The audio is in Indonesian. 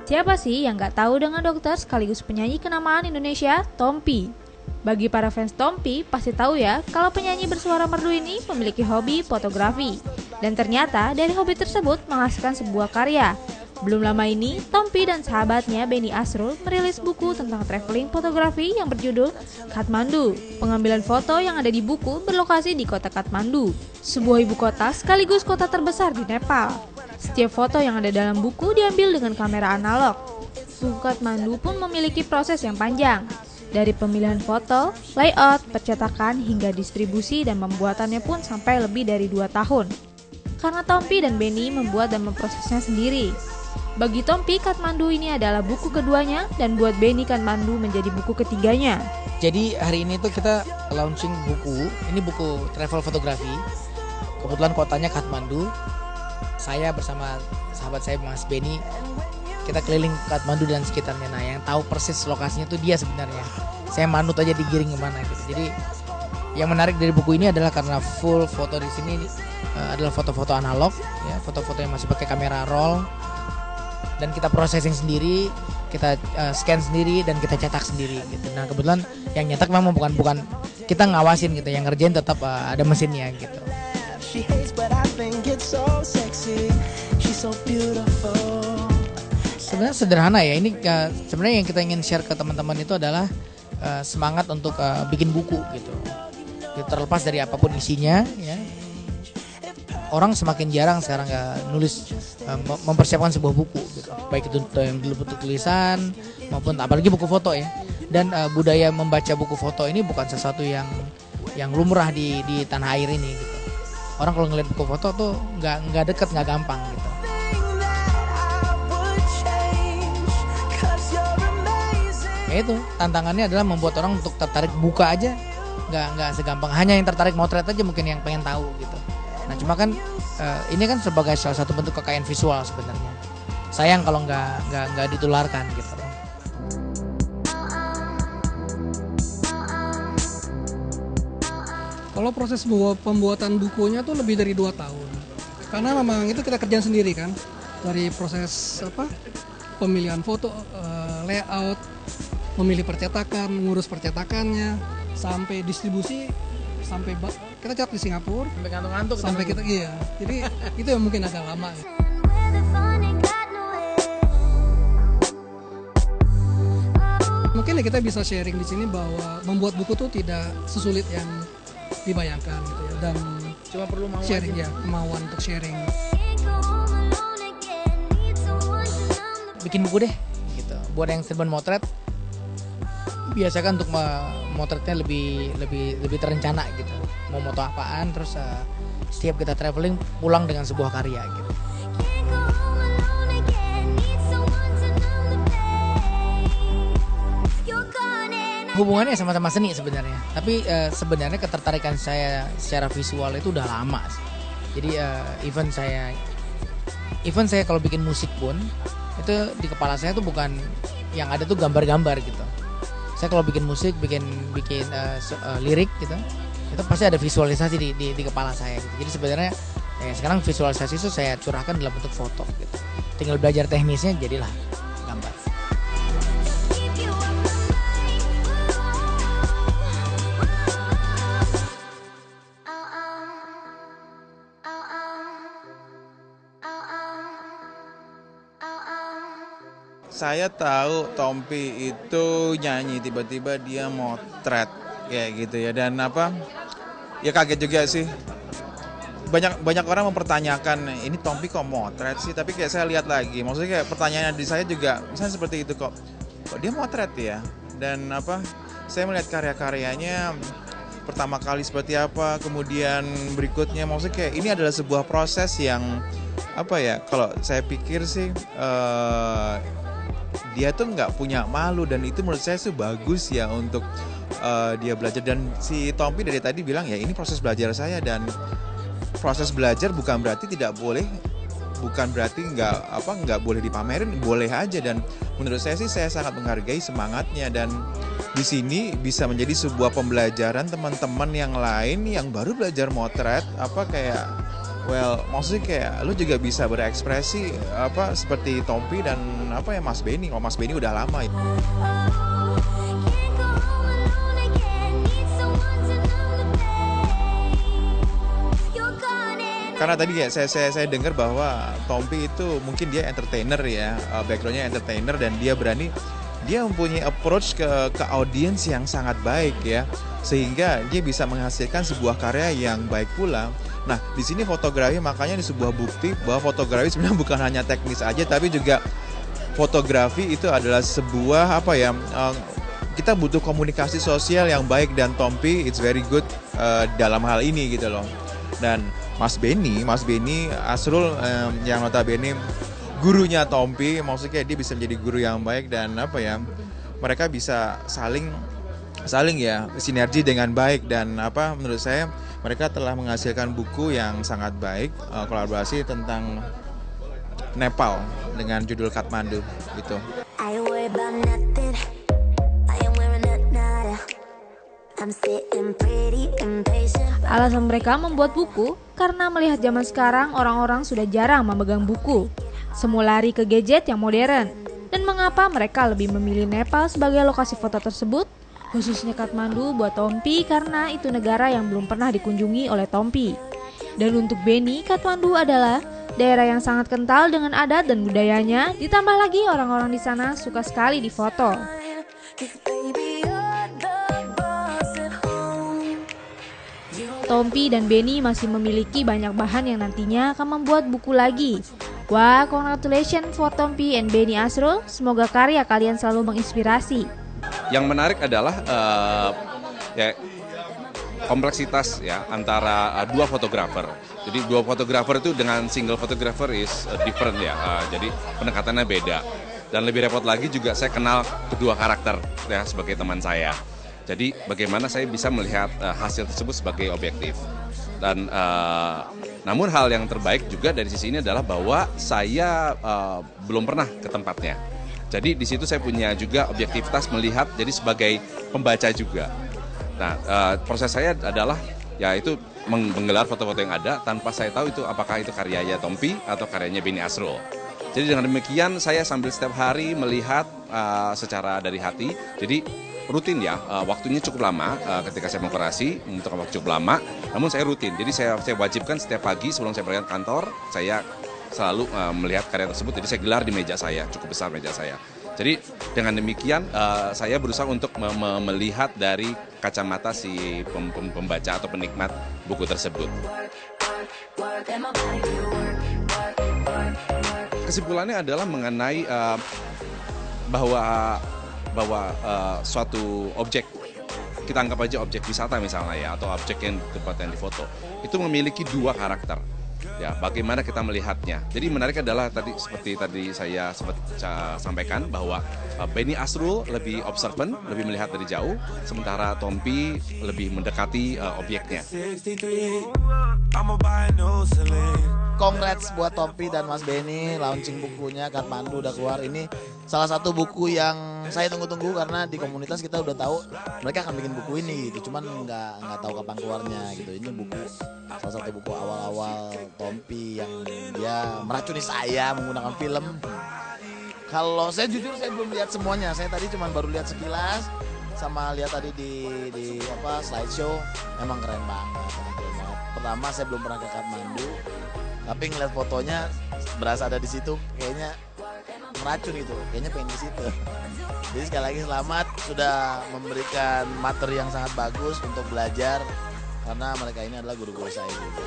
Siapa sih yang gak tahu dengan dokter sekaligus penyanyi kenamaan Indonesia, Tompi? Bagi para fans Tompi, pasti tahu ya kalau penyanyi bersuara merdu ini memiliki hobi fotografi. Dan ternyata dari hobi tersebut menghasilkan sebuah karya. Belum lama ini, Tompi dan sahabatnya Benny Asrul merilis buku tentang traveling fotografi yang berjudul Kathmandu. Pengambilan foto yang ada di buku berlokasi di kota Kathmandu, sebuah ibu kota sekaligus kota terbesar di Nepal. Setiap foto yang ada dalam buku diambil dengan kamera analog. Buku Kathmandu pun memiliki proses yang panjang, dari pemilihan foto, layout, percetakan, hingga distribusi dan pembuatannya pun sampai lebih dari 2 tahun. Karena Tompi dan Benny membuat dan memprosesnya sendiri. Bagi Tompi, Kathmandu ini adalah buku keduanya, dan buat Benny Kathmandu menjadi buku ketiganya. Jadi hari ini tuh kita launching buku, ini buku travel fotografi. Kebetulan kotanya Kathmandu. Saya bersama sahabat saya Mas Benny, kita keliling Kathmandu dan sekitarnya. Nah, yang tahu persis lokasinya tuh dia sebenarnya. Saya manut aja digiring kemana gitu. Jadi yang menarik dari buku ini adalah karena full foto di sini adalah foto-foto analog, ya, foto-foto yang masih pakai kamera roll. Dan kita processing sendiri, kita scan sendiri, dan kita cetak sendiri gitu. Nah, kebetulan yang nyetak memang bukan kita ngawasin gitu, yang ngerjain tetap ada mesinnya gitu. Sebenarnya sederhana ya, ini sebenarnya yang kita ingin share ke teman-teman itu adalah semangat untuk bikin buku gitu. Terlepas dari apapun isinya, ya. Orang semakin jarang sekarang nulis, mempersiapkan sebuah buku gitu. Baik itu yang bentuk tulisan maupun apalagi buku foto ya. Dan budaya membaca buku foto ini bukan sesuatu yang lumrah di tanah air ini gitu. Orang kalau ngeliat buku foto tuh nggak deket, nggak gampang gitu. Ya itu tantangannya adalah membuat orang untuk tertarik buka aja nggak segampang. Hanya yang tertarik motret aja mungkin yang pengen tahu gitu. Nah cuma kan ini kan sebagai salah satu bentuk kekayaan visual sebenarnya. Sayang kalau nggak ditularkan gitu. Kalau proses pembuatan bukunya tuh lebih dari 2 tahun. Karena memang itu kita kerjaan sendiri kan. Dari proses pemilihan foto, layout, memilih percetakan, mengurus percetakannya, sampai distribusi, sampai kita cetak di Singapura, Sampai ngantuk-ngantuk. sampai kita iya. Jadi itu yang mungkin agak lama. Ya. Mungkin ya kita bisa sharing di sini bahwa membuat buku tuh tidak sesulit yang dibayangkan gitu ya, dan Cuma perlu mau sharing aja. ya, kemauan untuk sharing. Bikin buku deh gitu. Buat yang serban motret, biasakan untuk motretnya lebih terencana gitu. Mau moto apaan, terus setiap kita traveling pulang dengan sebuah karya gitu. Hubungannya sama-sama seni sebenarnya. Tapi sebenarnya ketertarikan saya secara visual itu udah lama sih. Jadi even saya kalau bikin musik pun itu di kepala saya tuh bukan yang ada tuh gambar-gambar gitu. Saya kalau bikin musik, bikin lirik gitu, itu pasti ada visualisasi di kepala saya gitu. Jadi sebenarnya sekarang visualisasi itu saya curahkan dalam bentuk foto gitu. Tinggal belajar teknisnya jadilah gambar. Saya tahu Tompi itu nyanyi, tiba-tiba dia motret kayak gitu ya, dan ya kaget juga sih. Banyak orang mempertanyakan ini Tompi kok motret sih, tapi kayak saya lihat lagi, maksudnya kayak pertanyaan di saya juga misalnya seperti itu, kok dia motret ya. Dan saya melihat karya-karyanya pertama kali seperti apa, kemudian berikutnya, maksudnya kayak ini adalah sebuah proses yang kalau saya pikir sih dia tuh nggak punya malu, dan itu menurut saya tuh bagus ya untuk dia belajar. Dan si Tompi dari tadi bilang ya ini proses belajar saya, dan proses belajar bukan berarti nggak boleh dipamerin, boleh aja. Dan menurut saya sih saya sangat menghargai semangatnya, dan di sini bisa menjadi sebuah pembelajaran teman-teman yang lain yang baru belajar motret, kayak well, maksudnya kayak lu juga bisa berekspresi apa seperti Tompi dan apa ya Mas Benny. Kalau Mas Benny udah lama itu. Karena tadi ya saya dengar bahwa Tompi itu mungkin dia entertainer ya, backgroundnya entertainer dan dia mempunyai approach ke audiens yang sangat baik ya, sehingga dia bisa menghasilkan sebuah karya yang baik pula. Nah di sini fotografi makanya di sebuah bukti bahwa fotografi sebenarnya bukan hanya teknis aja, tapi juga fotografi itu adalah sebuah apa ya, kita butuh komunikasi sosial yang baik dan Tompi it's very good dalam hal ini gitu loh. Dan Mas Benny Asrul yang notabene gurunya Tompi, maksudnya dia bisa menjadi guru yang baik dan apa ya, mereka bisa saling ya sinergi dengan baik dan apa menurut saya mereka telah menghasilkan buku yang sangat baik, kolaborasi tentang Nepal dengan judul Kathmandu gitu. Alasan mereka membuat buku karena melihat zaman sekarang orang-orang sudah jarang memegang buku. Semua lari ke gadget yang modern. Dan mengapa mereka lebih memilih Nepal sebagai lokasi foto tersebut? Khususnya Kathmandu buat Tompi karena itu negara yang belum pernah dikunjungi oleh Tompi. Dan untuk Benny, Kathmandu adalah daerah yang sangat kental dengan adat dan budayanya, ditambah lagi orang-orang di sana suka sekali difoto. Tompi dan Benny masih memiliki banyak bahan yang nantinya akan membuat buku lagi. Wah, congratulations for Tompi and Benny Asrul. Semoga karya kalian selalu menginspirasi. Yang menarik adalah ya kompleksitas ya antara dua fotografer. Jadi dua fotografer itu dengan single photographer is different ya. Jadi pendekatannya beda. Dan lebih repot lagi juga saya kenal kedua karakter ya sebagai teman saya. Jadi bagaimana saya bisa melihat hasil tersebut sebagai objektif. Dan namun hal yang terbaik juga dari sisi ini adalah bahwa saya belum pernah ke tempatnya. Jadi di situ saya punya juga objektivitas melihat jadi sebagai pembaca juga. Nah proses saya adalah yaitu menggelar foto-foto yang ada tanpa saya tahu itu apakah itu karyanya Tompi atau karyanya Benny Asrul. Jadi dengan demikian saya sambil setiap hari melihat secara dari hati. Jadi rutin ya, waktunya cukup lama ketika saya mengkurasi untuk waktu cukup lama, namun saya rutin. Jadi saya wajibkan setiap pagi sebelum saya berangkat kantor, saya selalu melihat karya tersebut. Jadi saya gelar di meja saya, cukup besar meja saya. Jadi dengan demikian saya berusaha untuk melihat dari kacamata si pembaca atau penikmat buku tersebut. Kesimpulannya adalah mengenai bahwa suatu objek, kita anggap aja objek wisata misalnya ya, atau objek yang tempat yang difoto, itu memiliki dua karakter. Ya, bagaimana kita melihatnya. Jadi menarik adalah seperti tadi saya sempat sampaikan bahwa Benny Asrul lebih observant, lebih melihat dari jauh, sementara Tompi lebih mendekati objeknya. Congrats buat Tompi dan Mas Benny, launching bukunya Kathmandu udah keluar. Ini salah satu buku yang saya tunggu-tunggu karena di komunitas kita udah tahu mereka akan bikin buku ini gitu, cuman nggak tahu kapan keluarnya gitu. Ini buku salah satu buku awal-awal Tompi yang dia meracuni saya menggunakan film. Kalau saya jujur saya belum lihat semuanya, saya tadi cuma baru lihat sekilas sama lihat tadi di slideshow, emang keren banget. Pertama saya belum pernah ke Kathmandu, tapi ngeliat fotonya berasa ada di situ, kayaknya meracun gitu, kayaknya pengen ke situ. Jadi sekali lagi selamat sudah memberikan materi yang sangat bagus untuk belajar, karena mereka ini adalah guru-guru saya juga.